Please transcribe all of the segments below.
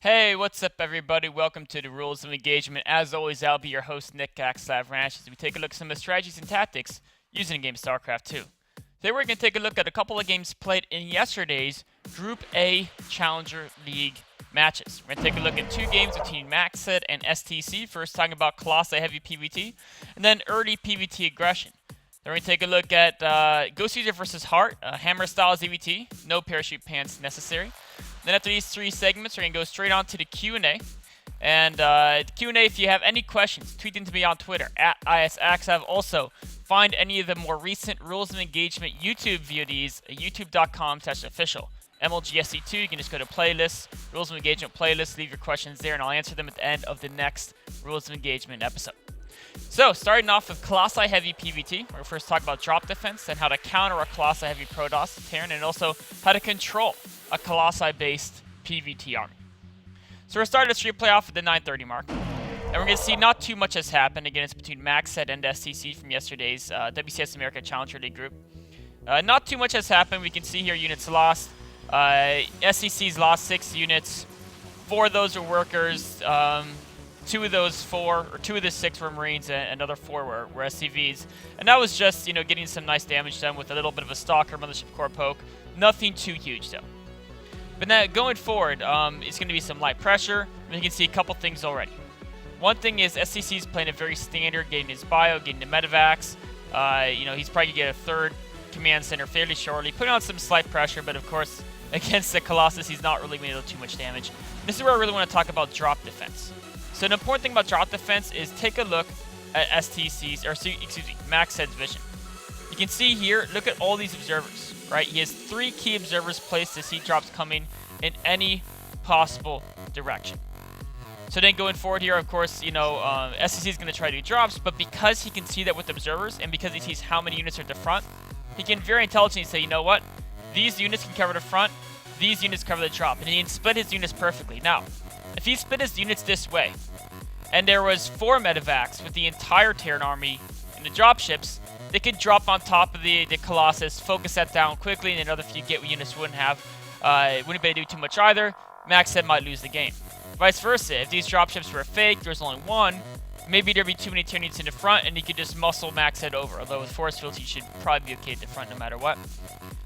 Hey, what's up everybody? Welcome to the Rules of Engagement. As always, I'll be your host, Nick axslav ranish, as we take a look at some of the strategies and tactics used in the game Starcraft 2. Today we're going to take a look at a couple of games played in yesterday's Group A Challenger League matches. We're going to take a look at two games between MacSed and STC, first talking about Colossi heavy PvT, and then early PvT aggression. Then we're going to take a look at Ghost User versus Heart, Hammer style ZVT, no parachute pants necessary. Then after these three segments, we're going to go straight on to the Q&A. And the Q&A, if you have any questions, tweet them to me on Twitter, @ISAxslav. Also, find any of the more recent Rules of Engagement YouTube VODs at youtube.com/official. MLGSC2, you can just go to playlists, Rules of Engagement playlist, leave your questions there, and I'll answer them at the end of the next Rules of Engagement episode. So, starting off with Colossi heavy PvT, we're going to first talk about drop defense and how to counter a Colossi heavy Protoss Terran, and also how to control a Colossi-based PvT army. So we're starting this replay off at the 9:30 mark, and we're going to see not too much has happened. Again, it's between MacSed and STC from yesterday's WCS America Challenger League group. Not too much has happened. We can see here units lost. STC's lost 6 units. 4 of those are workers. 2 of the 6 were Marines, and another 4 were SCVs. And that was just, getting some nice damage done with a little bit of a Stalker Mothership Core poke. Nothing too huge, though. But now, going forward, it's going to be some light pressure. And you can see a couple things already. One thing is SCC's playing a very standard, getting his bio, getting the medevacs. He's probably going to get a 3rd command center fairly shortly, putting on some slight pressure, but of course, against the Colossus, he's not really going to do too much damage. This is where I really want to talk about drop defense. So an important thing about drop defense is take a look at MacSed's vision. You can see here, look at all these observers, right? He has 3 key observers placed to see drops coming in any possible direction. So then going forward here, of course, SCC is going to try to do drops, but because he can see that with observers, and because he sees how many units are at the front, he can very intelligently say, you know what? These units can cover the front, these units cover the drop, and he can split his units perfectly. Now, if he split his units this way, and there was 4 medevacs with the entire Terran army and the dropships, they could drop on top of the Colossus, focus that down quickly, and another few gateway units wouldn't be able to do too much either. MacSed might lose the game. Vice versa, if these dropships were fake, there's only 1, maybe there'd be too many Terran units in the front, and he could just muscle MacSed over. Although with force fields, he should probably be okay at the front no matter what.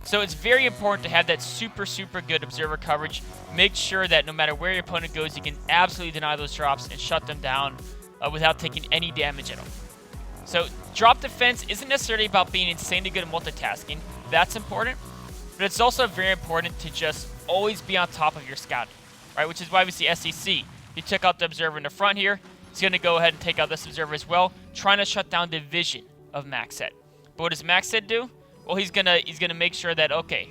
So it's very important to have that super good observer coverage. Make sure that no matter where your opponent goes, you can absolutely deny those drops and shut them down without taking any damage at all. So drop defense isn't necessarily about being insanely good at multitasking. That's important. But it's also very important to just always be on top of your scouting, right? Which is why we see SCC. He took out the observer in the front here. He's going to go ahead and take out this observer as well, trying to shut down the vision of MacSed. But what does MacSed do? Well, he's gonna make sure that, okay,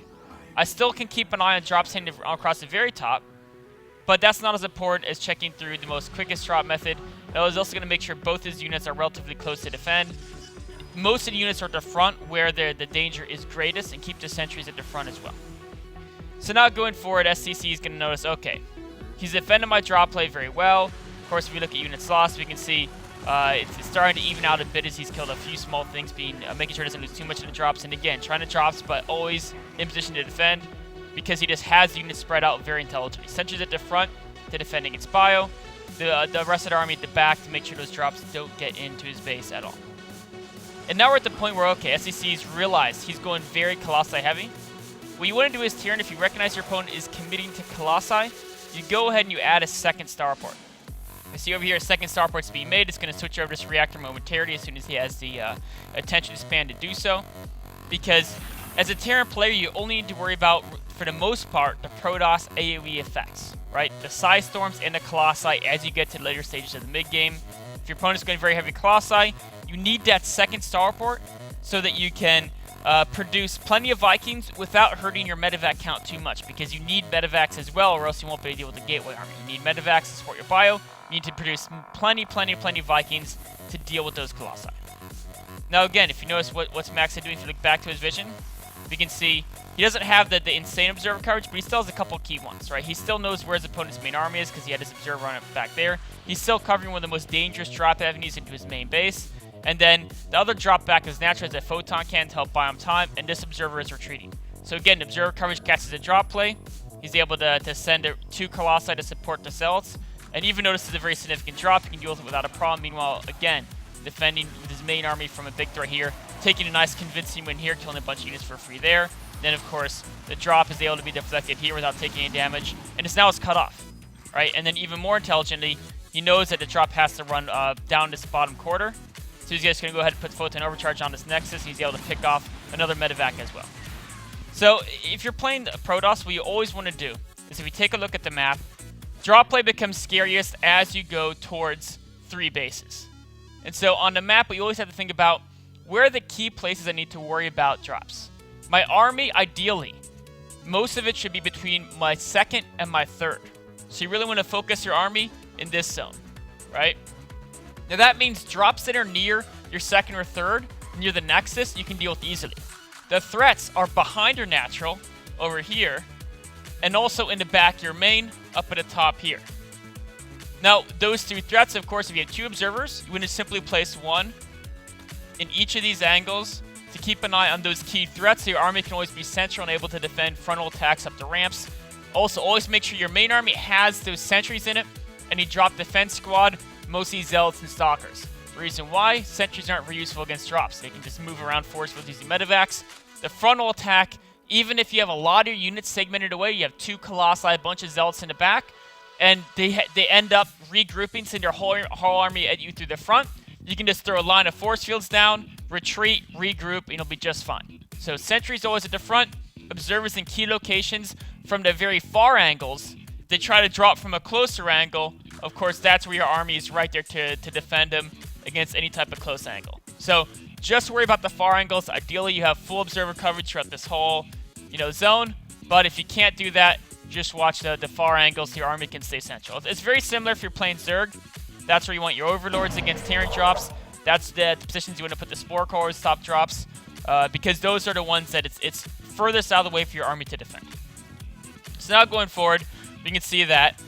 I still can keep an eye on drops hitting across the very top, but that's not as important as checking through the most quickest drop method. That was also gonna make sure both his units are relatively close to defend. Most of the units are at the front where the danger is greatest, and keep the sentries at the front as well. So now going forward, SCC is gonna notice, okay, he's defending my drop play very well. Of course, if we look at units lost, we can see it's starting to even out a bit as he's killed a few small things, making sure he doesn't lose too much in the drops. And again, trying to drops, but always in position to defend, because he just has units spread out very intelligently. Sentries at the front to defend against bio, the rest of the army at the back to make sure those drops don't get into his base at all. And now we're at the point where, okay, SCC's realized he's going very Colossi heavy. What you want to do is Terran, if you recognize your opponent is committing to Colossi, you go ahead and you add a 2nd starport. You see over here, a 2nd starport's being made. It's going to switch over to this reactor momentarily as soon as he has the attention span to do so. Because as a Terran player, you only need to worry about, for the most part, the Protoss AoE effects, right? The Psi Storms and the Colossi as you get to the later stages of the mid-game. If your opponent's going very heavy Colossi, you need that 2nd starport so that you can produce plenty of Vikings without hurting your medevac count too much, because you need medevacs as well, or else you won't be able to deal with the gateway army. You need medevacs to support your bio. You need to produce plenty Vikings to deal with those Colossi. Now again, if you notice what's MacSed doing, if you look back to his vision, we can see he doesn't have the insane observer coverage, but he still has a couple key ones, right? He still knows where his opponent's main army is because he had his observer on it back there. He's still covering one of the most dangerous drop avenues into his main base. And then the other drop back is natural as a photon can to help buy him time, and this observer is retreating. So again, observer coverage catches a drop play. He's able to send 2 Colossi to support the Zealots. And even though this is a very significant drop, he can deal with it without a problem. Meanwhile, again, defending with his main army from a big threat here, taking a nice convincing win here, killing a bunch of units for free there. Then, of course, the drop is able to be deflected here without taking any damage. And now it's cut off, right? And then even more intelligently, he knows that the drop has to run down this bottom quarter. So he's just going to go ahead and put Photon Overcharge on this Nexus. He's able to pick off another medevac as well. So if you're playing Protoss, what you always want to do is, if you take a look at the map, drop play becomes scariest as you go towards 3 bases. And so on the map, what you always have to think about, where are the key places I need to worry about drops? My army, ideally, most of it should be between my 2nd and my 3rd. So you really want to focus your army in this zone, right? Now that means drops that are near your 2nd or 3rd, near the Nexus, you can deal with easily. The threats are behind your natural, over here, and also in the back your main, up at the top here. Now, those 2 threats, of course, if you have 2 observers, you want to simply place 1 in each of these angles to keep an eye on those key threats, so your army can always be central and able to defend frontal attacks up the ramps. Also, always make sure your main army has those sentries in it, and you drop defense squad, mostly Zealots and Stalkers. The reason why, sentries aren't very useful against drops. They can just move around force with using medevacs. The frontal attack, even if you have a lot of your units segmented away, you have 2 Colossi, a bunch of Zealots in the back, and they end up regrouping, send your whole army at you through the front. You can just throw a line of force fields down, retreat, regroup, and you'll be just fine. So sentries always at the front, observers in key locations from the very far angles. They try to drop from a closer angle. Of course, that's where your army is right there to defend them against any type of close angle. So just worry about the far angles. Ideally, you have full observer coverage throughout this whole, zone. But if you can't do that, just watch the far angles so your army can stay central. It's very similar if you're playing Zerg. That's where you want your overlords against Terran drops. That's the positions you want to put the Spore Cores, top drops, because those are the ones that it's furthest out of the way for your army to defend. So now going forward, we can see that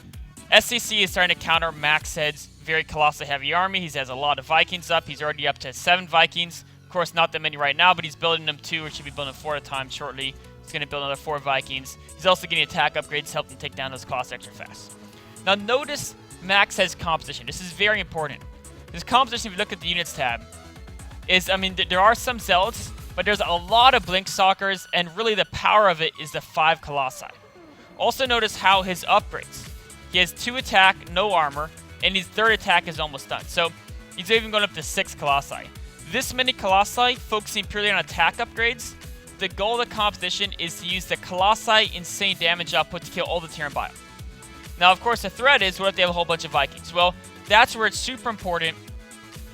SCC is starting to counter MacSed's very Colossi heavy army. He has a lot of Vikings up. He's already up to 7 Vikings. Of course, not that many right now, but he's building them 2, or should be building 4 at a time shortly. He's going to build another 4 Vikings. He's also getting attack upgrades to help him take down those Colossi extra fast. Now notice MacSed's composition. This is very important. His composition, if you look at the units tab, is, there are some Zealots, but there's a lot of Blink Stalkers, and really the power of it is the 5 Colossi. Also notice how his upgrades. He has 2 attack, no armor, and his 3rd attack is almost done. So he's even going up to 6 Colossi. This many Colossi, focusing purely on attack upgrades, the goal of the composition is to use the Colossi insane damage output to kill all the Terran bio. Now, of course, the threat is, what if they have a whole bunch of Vikings? Well, that's where it's super important,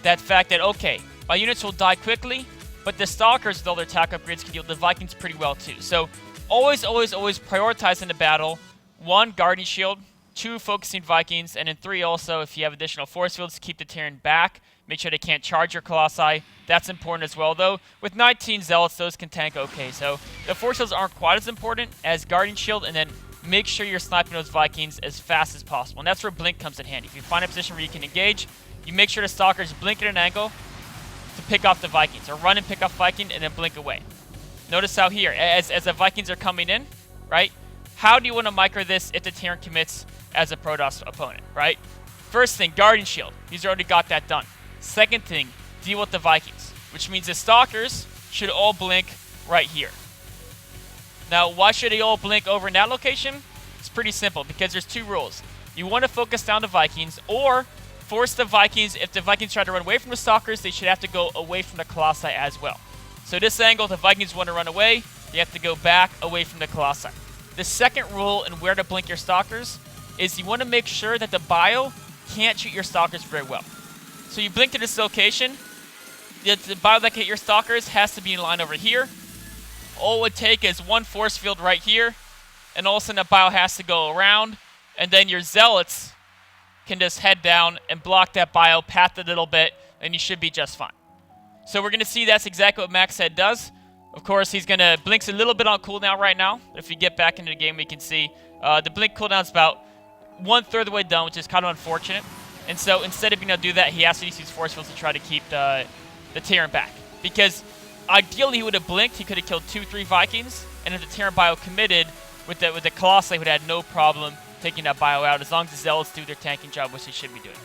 that fact that, okay, my units will die quickly, but the Stalkers with all their attack upgrades can deal with the Vikings pretty well too. So always, always, always prioritize in the battle. 1, Guardian Shield. 2, focusing Vikings. And then 3, also, if you have additional force fields, keep the Terran back. Make sure they can't charge your Colossi. That's important as well, though. With 19 Zealots, those can tank okay. So the force fields aren't quite as important as Guardian Shield. And then make sure you're sniping those Vikings as fast as possible. And that's where Blink comes in handy. If you find a position where you can engage, you make sure the Stalkers blink at an angle to pick off the Vikings. Or run and pick off Viking and then blink away. Notice how here, as the Vikings are coming in, right? How do you want to micro this if the Terran commits as a Protoss opponent, right? First thing, Guardian Shield. He's already got that done. Second thing, deal with the Vikings, which means the Stalkers should all blink right here. Now, why should they all blink over in that location? It's pretty simple, because there's 2 rules. You want to focus down the Vikings, or force the Vikings. If the Vikings try to run away from the Stalkers, they should have to go away from the Colossi as well. So this angle, if the Vikings want to run away, you have to go back away from the Colossi. The second rule in where to blink your Stalkers is you want to make sure that the bio can't shoot your Stalkers very well. So you blink to this location, the bio that can hit your Stalkers has to be in line over here. All it would take is 1 force field right here, and all of a sudden the bio has to go around, and then your Zealots can just head down and block that bio, path a little bit, and you should be just fine. So we're going to see that's exactly what MacSed does. Of course, he's going to blinks a little bit on cooldown right now. If we get back into the game, we can see the blink cooldown is about 1/3 of the way done, which is kind of unfortunate. And so instead of being able to do that, he has to use these force fields to try to keep the Terran back. Because ideally he would have blinked, he could have killed 2-3 Vikings, and if the Terran bio committed, with the Colossi would have no problem taking that bio out as long as the Zealots do their tanking job, which they should be doing.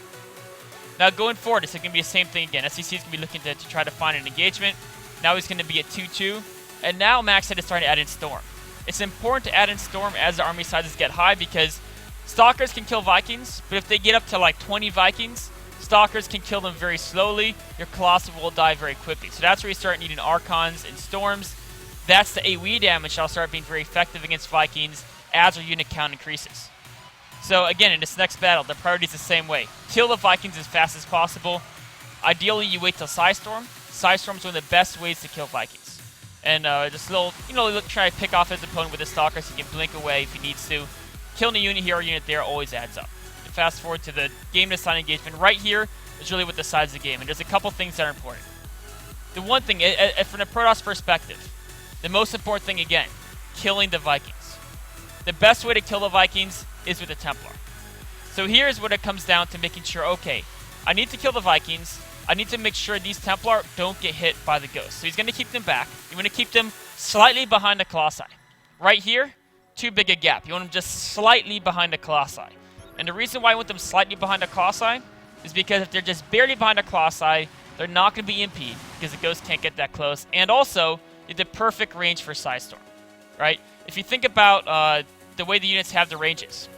Now going forward, it's going to be the same thing again. STC is going to be looking to try to find an engagement. Now he's going to be at 2-2. And now MacSed is starting to add in Storm. It's important to add in Storm as the army sizes get high because Stalkers can kill Vikings, but if they get up to like 20 Vikings, Stalkers can kill them very slowly. Your Colossi will die very quickly. So that's where you start needing Archons and Storms. That's the AoE damage that'll start being very effective against Vikings as their unit count increases. So again, in this next battle, the priority is the same way. Kill the Vikings as fast as possible. Ideally, you wait till Psystorm. Psystorm is one of the best ways to kill Vikings. And just a little, try to pick off his opponent with a Stalker so he can blink away if he needs to. Killing a unit here or unit there always adds up. And fast forward to the game design engagement. Right here is really what decides the game. And there's a couple things that are important. The one thing, from the Protoss perspective, the most important thing again, killing the Vikings. The best way to kill the Vikings is with the Templar. So here's what it comes down to, making sure, okay, I need to kill the Vikings. I need to make sure these Templar don't get hit by the Ghost. So he's going to keep them back. You want to keep them slightly behind the Colossi. Right here, too big a gap. You want them just slightly behind the Colossi. And the reason why I want them slightly behind the Colossi is because if they're just barely behind the Colossi, they're not going to be impeded because the Ghost can't get that close. And also, you have the perfect range for Psystorm, right? If you think about the way the units have the ranges,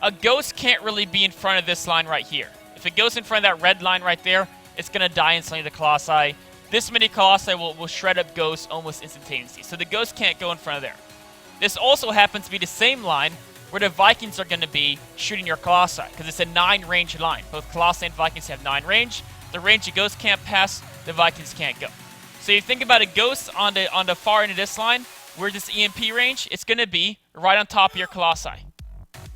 a Ghost can't really be in front of this line right here. If it goes in front of that red line right there, it's going to die instantly to the Colossi. This many Colossi will shred up Ghosts almost instantaneously. So the Ghost can't go in front of there. This also happens to be the same line where the Vikings are going to be shooting your Colossi, because it's a 9 range line. Both Colossi and Vikings have 9 range. The range the Ghost can't pass, the Vikings can't go. So you think about a Ghost on the far end of this line, where this EMP range, it's going to be right on top of your Colossi,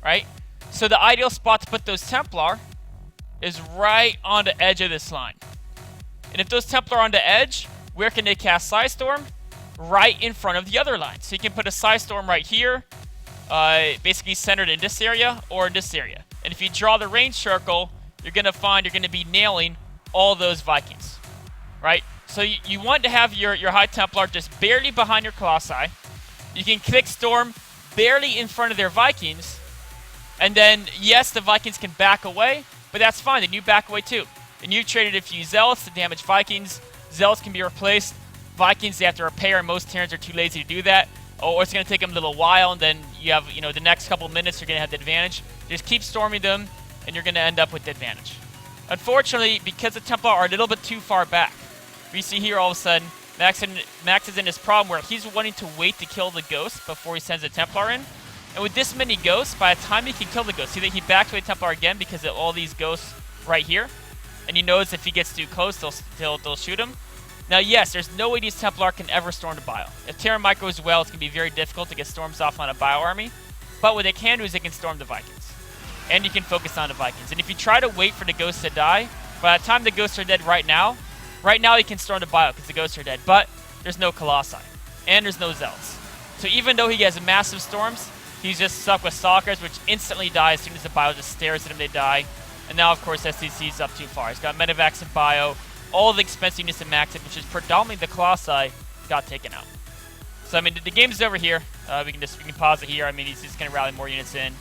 right? So the ideal spot to put those Templar is right on the edge of this line. And if those Templar are on the edge, where can they cast Psystorm? Right in front of the other line. So you can put a Psystorm right here, basically centered in this area or in this area. And if you draw the range circle, you're going to find you're going to be nailing all those Vikings, right? So you want to have your High Templar just barely behind your Colossi. You can click Storm barely in front of their Vikings. And then, yes, the Vikings can back away, but that's fine. Then you back away too. And you've traded a few Zealots to damage Vikings. Zealots can be replaced. Vikings, they have to repair, and most Terrans are too lazy to do that. Or it's going to take them a little while, and then you have, the next couple minutes you're going to have the advantage. Just keep storming them, and you're going to end up with the advantage. Unfortunately, because the Templar are a little bit too far back, we see here all of a sudden, Max is in this problem where he's wanting to wait to kill the Ghost before he sends the Templar in. And with this many Ghosts, by the time he can kill the Ghost, see that he backs away the Templar again because of all these Ghosts right here. And he knows if he gets too close, they'll shoot him. Now, yes, there's no way these Templar can ever storm the bio. If Terra Micro is well, it's going to be very difficult to get storms off on a bio army. But what they can do is they can storm the Vikings. And you can focus on the Vikings. And if you try to wait for the Ghosts to die, by the time the Ghosts are dead right now he can storm the bio because the Ghosts are dead. But there's no Colossi. And there's no Zealots. So even though he has massive storms, he's just stuck with Stalkers, which instantly die as soon as the bio just stares at him, they die. And now, of course, STC's up too far. He's got Medivacs and bio. All the expensive units in MacSed, which is predominantly the Colossi, got taken out. So, I mean, the game is over here. We can pause it here. I mean, he's just going to rally more units in.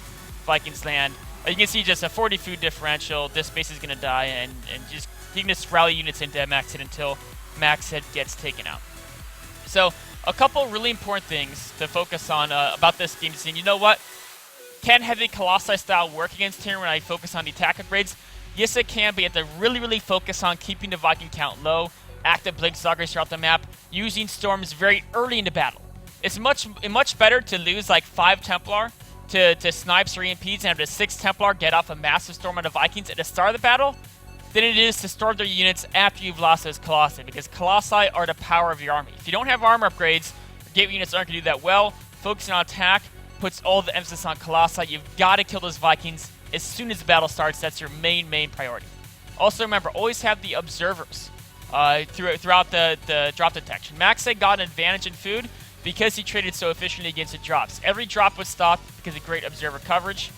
Vikings land. You can see just a 40 food differential. This base is going to die, and just he can just rally units into MacSed until MacSed gets taken out. So, a couple really important things to focus on about this game scene. You know what? Can heavy Colossi style work against Tyrion when I focus on the attack upgrades? Yes, it can, but you have to really focus on keeping the Viking count low, active Blink Stalkers throughout the map, using Storms very early in the battle. It's much better to lose like 5 Templar to snipes or EMPs and have the 6 Templar get off a massive storm on the Vikings at the start of the battle than it is to storm their units after you've lost those Colossi, because Colossi are the power of your army. If you don't have armor upgrades, your gateway units aren't going to do that well. Focusing on attack puts all the emphasis on Colossi. You've got to kill those Vikings as soon as the battle starts. That's your main priority. Also remember, always have the observers throughout the drop detection. MacSed got an advantage in food because he traded so efficiently against the drops. Every drop was stopped because of great observer coverage.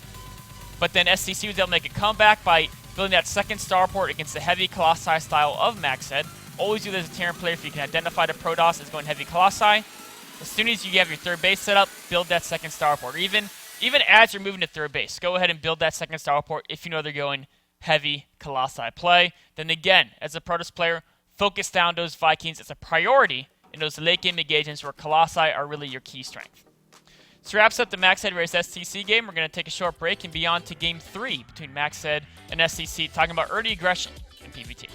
But then STC was able to make a comeback by building that second starport against the heavy Colossi style of MacSed. Always do this as a Terran player if you can identify the Protoss as going heavy Colossi. As soon as you have your third base set up, build that second starport. Or even as you're moving to third base, go ahead and build that second starport if you know they're going heavy Colossi play. Then again, as a Protoss player, focus down those Vikings as a priority in those late game engagements where Colossi are really your key strength. So wraps up the MacSed vs STC game. We're going to take a short break and be on to Game 3 between MacSed and STC, talking about early aggression in PvT.